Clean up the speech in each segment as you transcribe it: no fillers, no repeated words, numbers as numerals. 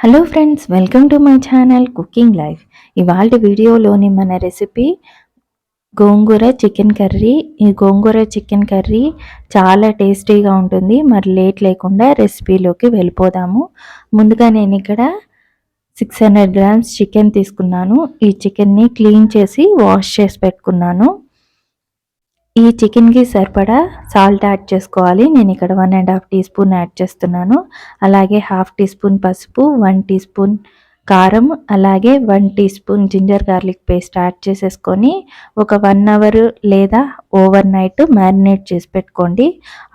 Hello friends, welcome to my channel cooking life. ఇవాళ వీడియోలోని మన రెసిపీ గోంగూర చికెన్ కర్రీ. ఈ గోంగూర చికెన్ కర్రీ చాలా టేస్టీగా ఉంటుంది. మరి లేట్ లేకుండా రెసిపీలోకి వెళ్ళిపోదాము. ముందుగా నేను ఇక్కడ 600 గ్రామ్స్ చికెన్ తీసుకున్నాను. ఈ చికెన్ని క్లీన్ చేసి వాష్ చేసి పెట్టుకున్నాను. ఈ చికెన్కి సరిపడా సాల్ట్ యాడ్ చేసుకోవాలి. నేను ఇక్కడ 1.5 టీ స్పూన్ యాడ్ చేస్తున్నాను. అలాగే 1/2 టీ స్పూన్ పసుపు, 1 టీ స్పూన్ కారం, అలాగే 1 teaspoon ginger garlic paste add చేసేసుకొని ఒక 1 అవర్ లేదా ఓవర్ నైట్ మ్యారినేట్ చేసి పెట్టుకోండి.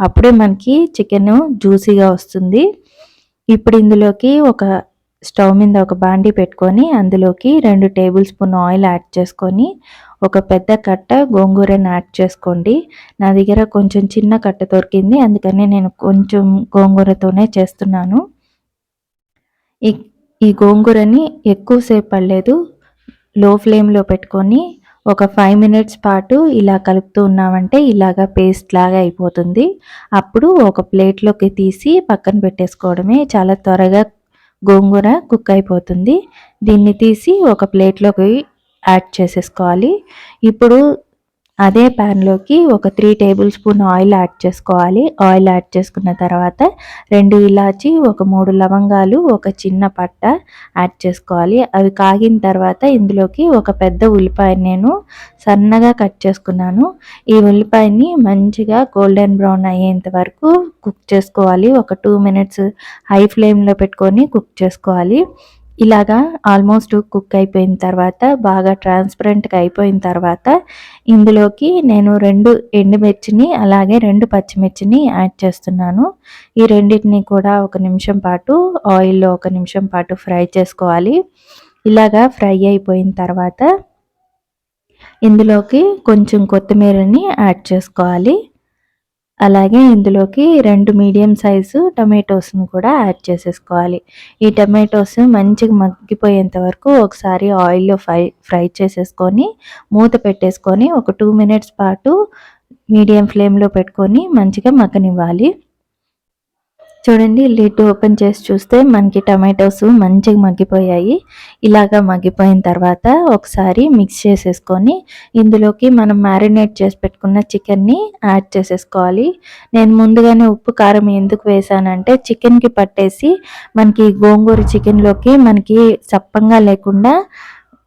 అప్పుడే మనకి చికెన్ జ్యూసీగా వస్తుంది. ఇప్పుడు ఇందులోకి స్టవ్ మీద ఒక బాండీ పెట్టుకొని అందులోకి 2 టేబుల్ స్పూన్ ఆయిల్ యాడ్ చేసుకొని ఒక పెద్ద కట్ట గోంగూరని యాడ్ చేసుకోండి. నా దగ్గర కొంచెం చిన్న కట్ట దొరికింది, అందుకని నేను కొంచెం గోంగూరతోనే చేస్తున్నాను. ఈ గోంగూరని ఎక్కువసేపు పడలేదు, లో ఫ్లేమ్లో పెట్టుకొని ఒక 5 మినిట్స్ పాటు ఇలా కలుపుతూ ఉన్నామంటే ఇలాగా పేస్ట్ లాగా అయిపోతుంది. అప్పుడు ఒక ప్లేట్లోకి తీసి పక్కన పెట్టేసుకోవడమే. చాలా త్వరగా గోంగూర కుక్ అయిపోతుంది. దీన్ని తీసి ఒక ప్లేట్లోకి యాడ్ చేసేసుకోవాలి. ఇప్పుడు అదే ప్యాన్లోకి ఒక 3 టేబుల్ స్పూన్ ఆయిల్ యాడ్ చేసుకోవాలి. ఆయిల్ యాడ్ చేసుకున్న తర్వాత 2 ఇలాచి, ఒక 3 లవంగాలు, ఒక చిన్న పట్ట యాడ్ చేసుకోవాలి. అవి కాగిన తర్వాత ఇందులోకి ఒక పెద్ద ఉల్లిపాయ నేను సన్నగా కట్ చేసుకున్నాను. ఈ ఉల్లిపాయని మంచిగా గోల్డెన్ బ్రౌన్ అయ్యేంత వరకు కుక్ చేసుకోవాలి. ఒక 2 మినిట్స్ హై ఫ్లేమ్లో పెట్టుకొని కుక్ చేసుకోవాలి. ఇలాగా ఆల్మోస్ట్ కుక్ అయిపోయిన తర్వాత, బాగా ట్రాన్స్పరెంట్గా అయిపోయిన తర్వాత ఇందులోకి నేను 2 ఎండుమిర్చిని అలాగే 2 పచ్చిమిర్చిని యాడ్ చేస్తున్నాను. ఈ రెండింటిని కూడా 1 నిమిషం పాటు ఆయిల్లో 1 నిమిషం పాటు ఫ్రై చేసుకోవాలి. ఇలాగా ఫ్రై అయిపోయిన తర్వాత ఇందులోకి కొంచెం కొత్తిమీరని యాడ్ చేసుకోవాలి. అలాగే ఇందులోకి 2 మీడియం సైజు టమాటోస్ని కూడా యాడ్ చేసేసుకోవాలి. ఈ టమాటోస్ మంచిగా మగ్గిపోయేంత వరకు ఒకసారి ఆయిల్లో ఫ్రై చేసేసుకొని మూత పెట్టేసుకొని ఒక 2 మినిట్స్ పాటు మీడియం ఫ్లేమ్లో పెట్టుకొని మంచిగా మగ్గనివ్వాలి. చూడండి, లిడ్ ఓపెన్ చేసి చూస్తే మనకి టమాటోస్ మంచిగా మగ్గిపోయాయి. ఇలాగా మగ్గిపోయిన తర్వాత ఒకసారి మిక్స్ చేసేసుకొని ఇందులోకి మనం మ్యారినేట్ చేసి పెట్టుకున్న చికెన్ని యాడ్ చేసేసుకోవాలి. నేను ముందుగానే ఉప్పు కారం ఎందుకు వేసానంటే చికెన్కి పట్టేసి మనకి గోంగూర చికెన్లోకి మనకి సప్పంగా లేకుండా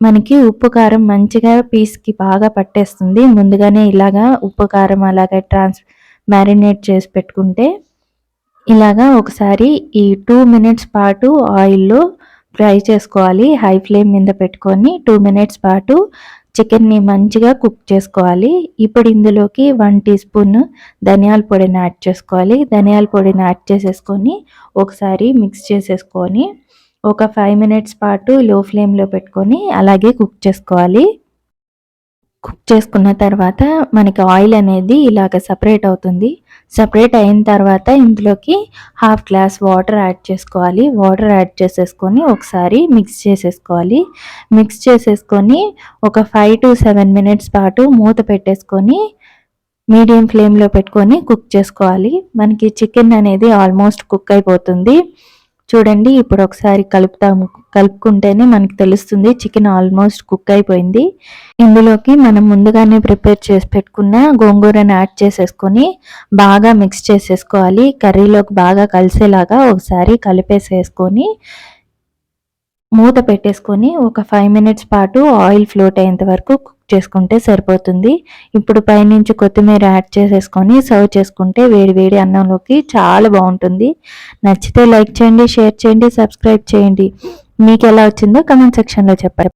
మనకి ఉప్పు కారం మంచిగా పీస్కి బాగా పట్టేస్తుంది. ముందుగానే ఇలాగా ఉప్పు కారం అలాగే మ్యారినేట్ చేసి పెట్టుకుంటే ఇలాగా ఒకసారి ఈ 2 మినిట్స్ పాటు ఆయిల్లో ఫ్రై చేసుకోవాలి. హై ఫ్లేమ్ మీద పెట్టుకొని 2 మినిట్స్ పాటు చికెన్ని మంచిగా కుక్ చేసుకోవాలి. ఇప్పుడు ఇందులోకి 1 టీ స్పూన్ ధనియాల పొడిని యాడ్ చేసుకోవాలి. ధనియాల పొడిని యాడ్ చేసేసుకొని ఒకసారి మిక్స్ చేసేసుకొని ఒక 5 మినిట్స్ పాటు లో ఫ్లేమ్లో పెట్టుకొని అలాగే కుక్ చేసుకోవాలి. కుక్ చేసుకున్న తర్వాత మనకి ఆయిల్ అనేది ఇలాగ సపరేట్ అవుతుంది. సపరేట్ అయిన తర్వాత ఇందులోకి 1/2 గ్లాస్ వాటర్ యాడ్ చేసుకోవాలి. వాటర్ యాడ్ చేసేసుకొని ఒకసారి మిక్స్ చేసేసుకోవాలి. మిక్స్ చేసేసుకొని ఒక 5 to 7 మినిట్స్ పాటు మూత పెట్టేసుకొని మీడియం ఫ్లేమ్లో పెట్టుకొని కుక్ చేసుకోవాలి. మనకి చికెన్ అనేది ఆల్మోస్ట్ కుక్ అయిపోతుంది. చూడండి, ఇప్పుడు ఒకసారి కలుపుకుంటేనే మనకి తెలుస్తుంది చికెన్ ఆల్మోస్ట్ కుక్ అయిపోయింది. ఇందులోకి మనం ముందుగానే ప్రిపేర్ చేసి పెట్టుకున్న గోంగూరని యాడ్ చేసేసుకొని బాగా మిక్స్ చేసేసుకోవాలి. కర్రీలోకి బాగా కలిసేలాగా ఒకసారి కలిపేసేసుకొని మూత పెట్టేసుకొని ఒక 5 మినిట్స్ పాటు ఆయిల్ ఫ్లోట్ అయ్యేంత వరకు కుక్ చేసుకుంటే సరిపోతుంది. ఇప్పుడు పైనుంచి కొత్తిమీర యాడ్ చేసేసుకొని సర్వ్ చేసుకుంటే వేడి వేడి అన్నంలోకి చాలా బాగుంటుంది. నచ్చితే లైక్ చేయండి, షేర్ చేయండి, సబ్స్క్రైబ్ చేయండి. మీకు ఎలా వచ్చిందో కమెంట్ సెక్షన్లో చెప్పండి.